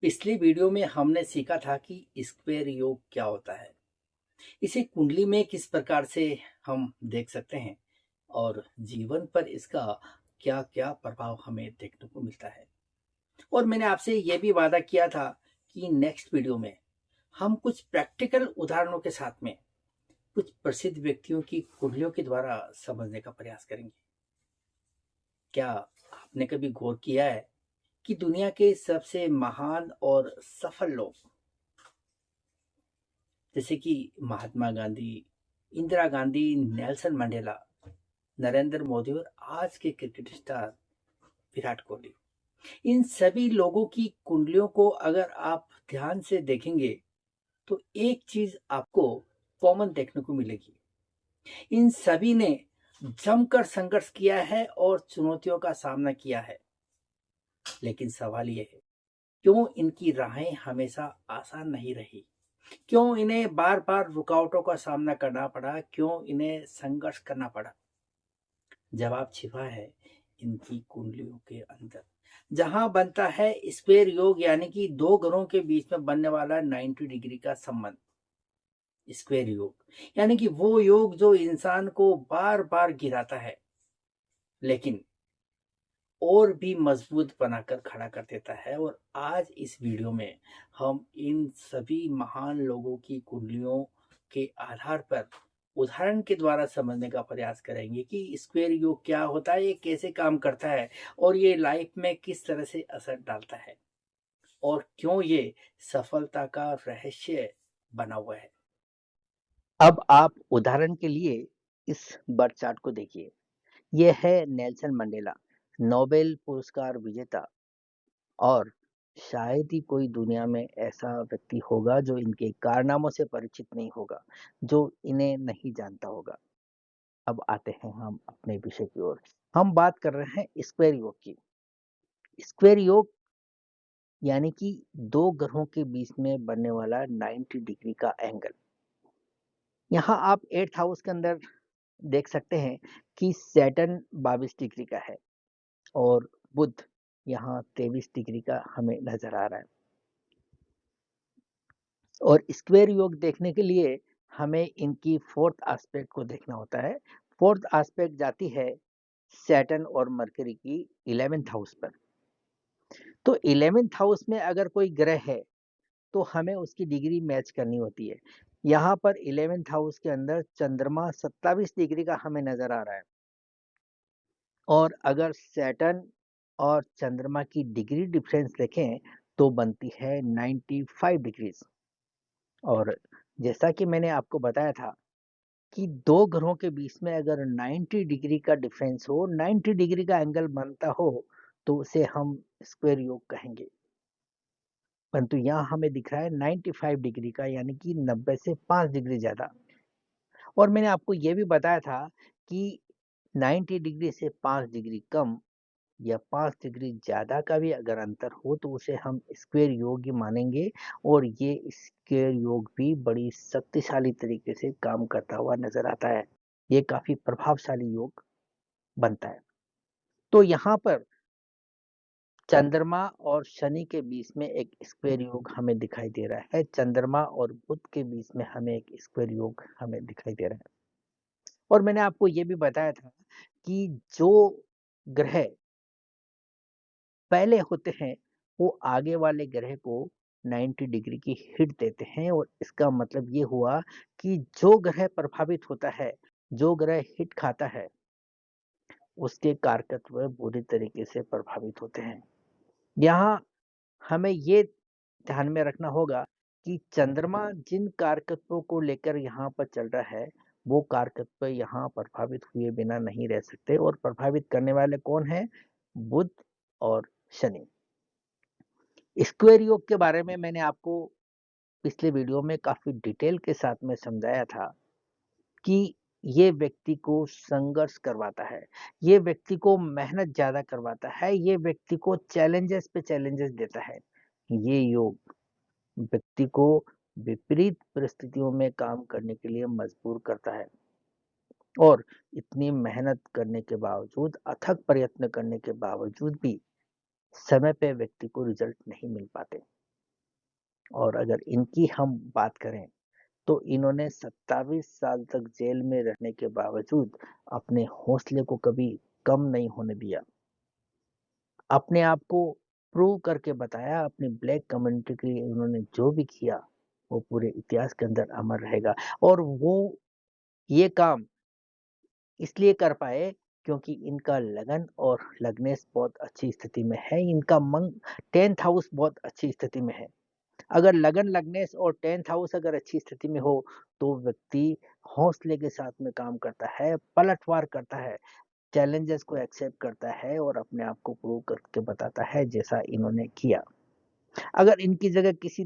पिछले वीडियो में हमने सीखा था कि स्क्वायर योग क्या होता है। इसे कुंडली में किस प्रकार से हम देख सकते हैं और जीवन पर इसका क्या क्या प्रभाव हमें देखने को मिलता है। और मैंने आपसे ये भी वादा किया था कि नेक्स्ट वीडियो में हम कुछ प्रैक्टिकल उदाहरणों के साथ में कुछ प्रसिद्ध व्यक्तियों की कुंडलियों के द्वारा समझने का प्रयास करेंगे। क्या आपने कभी गौर किया है कि दुनिया के सबसे महान और सफल लोग जैसे कि महात्मा गांधी, इंदिरा गांधी, नेल्सन मंडेला, नरेंद्र मोदी और आज के क्रिकेट स्टार विराट कोहली, इन सभी लोगों की कुंडलियों को अगर आप ध्यान से देखेंगे तो एक चीज आपको कॉमन देखने को मिलेगी। इन सभी ने जमकर संघर्ष किया है और चुनौतियों का सामना किया है। लेकिन सवाल यह है, क्यों इनकी राहें हमेशा आसान नहीं रही? क्यों इन्हें बार बार रुकावटों का सामना करना पड़ा? क्यों इन्हें संघर्ष करना पड़ा? जवाब छिपा है इनकी कुंडलियों के अंदर। जहां बनता है स्क्वायर योग, यानी कि दो ग्रहों के बीच में बनने वाला 90 डिग्री का संबंध। स्क्वायर योग यानी कि वो योग जो इंसान को बार बार गिराता है लेकिन और भी मजबूत बनाकर खड़ा कर देता है। और आज इस वीडियो में हम इन सभी महान लोगों की कुंडलियों के आधार पर उदाहरण के द्वारा समझने का प्रयास करेंगे कि स्क्वायर योग क्या होता है, ये कैसे काम करता है और ये लाइफ में किस तरह से असर डालता है और क्यों ये सफलता का रहस्य बना हुआ है। अब आप उदाहरण के लिए इस बर चार्ट को देखिए। यह है नेल्सन मंडेला, नोबेल पुरस्कार विजेता। और शायद ही कोई दुनिया में ऐसा व्यक्ति होगा जो इनके कारनामों से परिचित नहीं होगा, जो इन्हें नहीं जानता होगा। अब आते हैं हम अपने विषय की ओर। हम बात कर रहे हैं स्क्वायर योग की। स्क्वायर योग यानी कि दो ग्रहों के बीच में बनने वाला 90 डिग्री का एंगल। यहाँ आप 8th हाउस के अंदर देख सकते हैं कि सैटर्न 22 डिग्री का है और बुध यहाँ 23 डिग्री का हमें नजर आ रहा है। और स्क्वायर योग देखने के लिए हमें इनकी फोर्थ एस्पेक्ट को देखना होता है। फोर्थ एस्पेक्ट जाती है सैटर्न और मरकरी की 11th हाउस पर। तो 11th हाउस में अगर कोई ग्रह है तो हमें उसकी डिग्री मैच करनी होती है। यहाँ पर 11th हाउस के अंदर चंद्रमा 27 डिग्री का हमें नजर आ रहा है। और अगर सैटर्न और चंद्रमा की डिग्री डिफरेंस देखें तो बनती है 95 डिग्रीज। और जैसा कि मैंने आपको बताया था कि दो ग्रहों के बीच में अगर 90 डिग्री का डिफरेंस हो, 90 डिग्री का एंगल बनता हो तो उसे हम स्क्वायर योग कहेंगे। परंतु यहाँ हमें दिख रहा है 95 डिग्री का, यानी कि 90 से 5 डिग्री ज्यादा। और मैंने आपको यह भी बताया था कि 90 डिग्री से 5 डिग्री कम या 5 डिग्री ज्यादा का भी अगर अंतर हो तो उसे हम स्क्वायर योग ही मानेंगे। और ये स्क्वायर योग भी बड़ी शक्तिशाली तरीके से काम करता हुआ नजर आता है। ये काफी प्रभावशाली योग बनता है। तो यहाँ पर चंद्रमा और शनि के बीच में एक स्क्वायर योग हमें दिखाई दे रहा है। चंद्रमा और बुध के बीच में हमें एक स्क्वायर योग हमें दिखाई दे रहा है। और मैंने आपको ये भी बताया था कि जो ग्रह पहले होते हैं वो आगे वाले ग्रह को 90 डिग्री की हिट देते हैं। और इसका मतलब ये हुआ कि जो ग्रह प्रभावित होता है, जो ग्रह हिट खाता है, उसके कारकत्व बुरी तरीके से प्रभावित होते हैं। यहाँ हमें ये ध्यान में रखना होगा कि चंद्रमा जिन कारकत्वों को लेकर यहाँ पर चल रहा है वो कारकत्व यहाँ प्रभावित हुए बिना नहीं रह सकते। और प्रभावित करने वाले कौन है? बुध और शनि। स्क्वायर योग के बारे में मैंने आपको पिछले वीडियो में काफी डिटेल के साथ में समझाया था कि ये व्यक्ति को संघर्ष करवाता है, ये व्यक्ति को मेहनत ज्यादा करवाता है, ये व्यक्ति को चैलेंजेस पे चैलेंजेस देता है। ये योग व्यक्ति को विपरीत परिस्थितियों में काम करने के लिए मजबूर करता है। और इतनी मेहनत करने के बावजूद, अथक प्रयत्न करने के बावजूद भी समय पे व्यक्ति को रिजल्ट नहीं मिल पाते। और अगर इनकी हम बात करें तो इन्होंने 27 साल तक जेल में रहने के बावजूद अपने हौसले को कभी कम नहीं होने दिया। अपने आप को प्रूव करके बताया। अपनी ब्लैक कम्युनिटी के लिए उन्होंने जो भी किया वो पूरे इतिहास के अंदर अमर रहेगा। और वो ये काम इसलिए कर पाए क्योंकि इनका लगन और लगनेस बहुत अच्छी स्थिति में है। इनका मंग 10th हाउस बहुत अच्छी स्थिति में है। अगर लगन लगनेस और 10th हाउस अगर अच्छी स्थिति में हो तो व्यक्ति हौसले के साथ में काम करता है, पलटवार करता है, चैलेंजेस को एक्सेप्ट करता है और अपने आप को प्रूव करके बताता है जैसा इन्होंने किया। अगर इनकी जगह किसी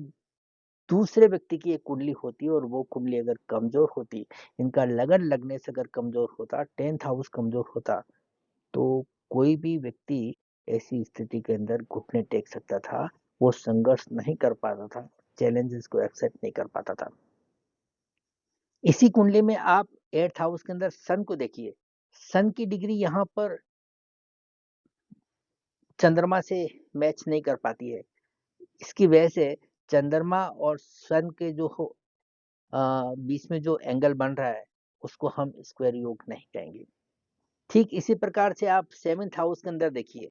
दूसरे व्यक्ति की एक कुंडली होती और वो कुंडली अगर कमजोर होती, इनका लगन लगने से अगर कमजोर होता, 10th हाउस कमजोर होता, तो कोई भी व्यक्ति ऐसी स्थिति के अंदर घुटने टेक सकता था। वो संघर्ष नहीं कर पाता था, चैलेंजेस को एक्सेप्ट नहीं कर पाता था। इसी कुंडली में आप 8th हाउस के अंदर सन को देखिए। सन की डिग्री यहाँ पर चंद्रमा से मैच नहीं कर पाती है। इसकी वजह से चंद्रमा और सन के जो बीच में जो एंगल बन रहा है उसको हम स्क्वायर योग नहीं कहेंगे। ठीक इसी प्रकार से आप 7th हाउस के अंदर देखिए।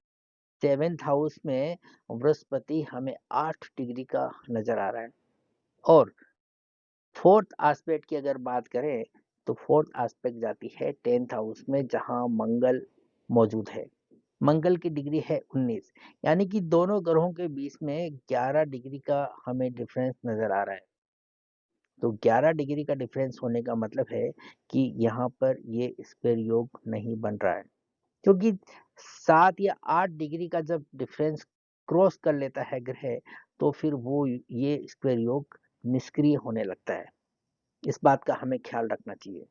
7th हाउस में बृहस्पति हमें 8 डिग्री का नजर आ रहा है। और 4th एस्पेक्ट की अगर बात करें तो 4th एस्पेक्ट जाती है 10th हाउस में जहां मंगल मौजूद है। मंगल की डिग्री है 19, यानी कि दोनों ग्रहों के बीच में 11 डिग्री का हमें डिफरेंस नजर आ रहा है। तो 11 डिग्री का डिफरेंस होने का मतलब है कि यहाँ पर ये स्क्वायर योग नहीं बन रहा है। क्योंकि 7 या 8 डिग्री का जब डिफरेंस क्रॉस कर लेता है ग्रह तो फिर वो ये स्क्वायर योग निष्क्रिय होने लगता है। इस बात का हमें ख्याल रखना चाहिए।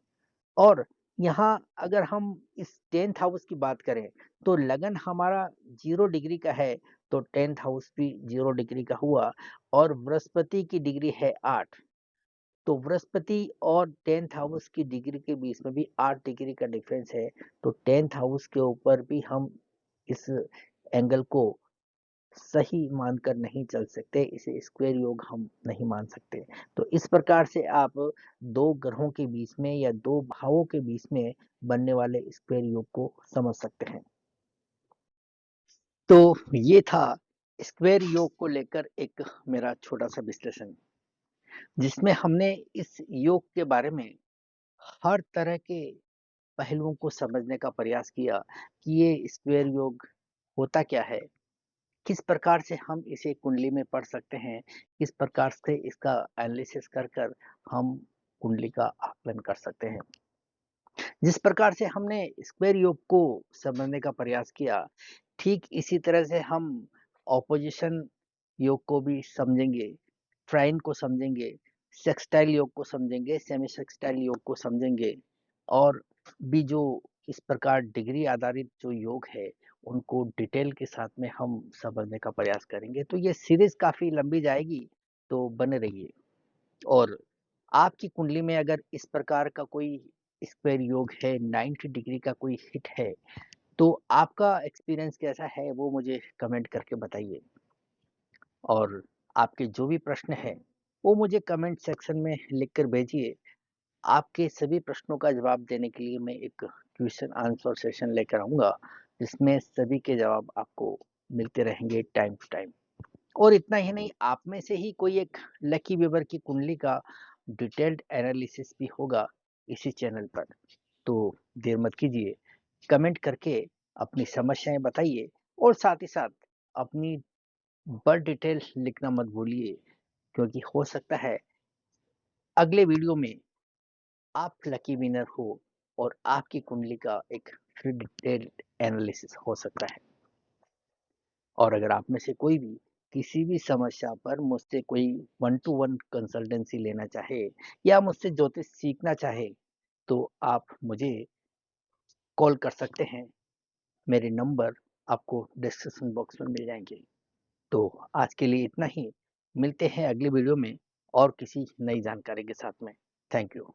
और यहाँ अगर हम इस 10th हाउस की बात करें तो लगन हमारा 0 डिग्री का है, तो 10th हाउस भी 0 डिग्री का हुआ। और बृहस्पति की डिग्री है 8, तो बृहस्पति और 10th हाउस की डिग्री के बीच में भी 8 डिग्री का डिफरेंस है। तो 10th हाउस के ऊपर भी हम इस एंगल को सही मानकर नहीं चल सकते, इसे स्क्वायर योग हम नहीं मान सकते। तो इस प्रकार से आप दो ग्रहों के बीच में या दो भावों के बीच में बनने वाले स्क्वायर योग को समझ सकते हैं। तो ये था स्क्वायर योग को लेकर एक मेरा छोटा सा विश्लेषण, जिसमें हमने इस योग के बारे में हर तरह के पहलुओं को समझने का प्रयास किया कि ये स्क्वायर योग होता क्या है, किस प्रकार से हम इसे कुंडली में पढ़ सकते हैं, किस प्रकार से इसका एनालिसिस कर कर हम कुंडली का आकलन कर सकते हैं। जिस प्रकार से हमने स्क्वायर योग को समझने का प्रयास किया, ठीक इसी तरह से हम ऑपोजिशन योग को भी समझेंगे, ट्राइन को समझेंगे, सेक्सटाइल योग को समझेंगे, सेमी सेक्सटाइल योग को समझेंगे। और भी जो इस प्रकार डिग्री आधारित जो योग है उनको डिटेल के साथ में हम समझने का प्रयास करेंगे। तो ये सीरीज काफी लंबी जाएगी, तो बने रहिए। और आपकी कुंडली में अगर इस प्रकार का कोई स्क्वायर योग है, 90 डिग्री का कोई हिट है, तो आपका एक्सपीरियंस कैसा है वो मुझे कमेंट करके बताइए। और आपके जो भी प्रश्न हैं वो मुझे कमेंट सेक्शन में लिख कर भेजिए। आपके सभी प्रश्नों का जवाब देने के लिए मैं एक क्वेश्चन आंसर सेशन लेकर आऊँगा, जिसमें सभी के जवाब आपको मिलते रहेंगे टाइम टू टाइम। और इतना ही नहीं, आप में से ही कोई एक लकी वीवर की कुंडली का डिटेल्ड एनालिसिस भी होगा इसी चैनल पर। तो देर मत कीजिए, कमेंट करके अपनी समस्याएं बताइए और साथ ही साथ अपनी बर्थ डिटेल लिखना मत भूलिए, क्योंकि हो सकता है अगले वीडियो में आप लकी विनर हो और आपकी कुंडली का एक फ्री डिटेल्ड एनालिसिस हो सकता है। और अगर आप में से कोई भी किसी भी समस्या पर मुझसे कोई 1-to-1 कंसल्टेंसी लेना चाहे या मुझसे ज्योतिष सीखना चाहे तो आप मुझे कॉल कर सकते हैं। मेरे नंबर आपको डिस्क्रिप्शन बॉक्स में मिल जाएंगे। तो आज के लिए इतना ही। मिलते हैं अगली वीडियो में और किसी नई जानकारी के साथ में। Thank you.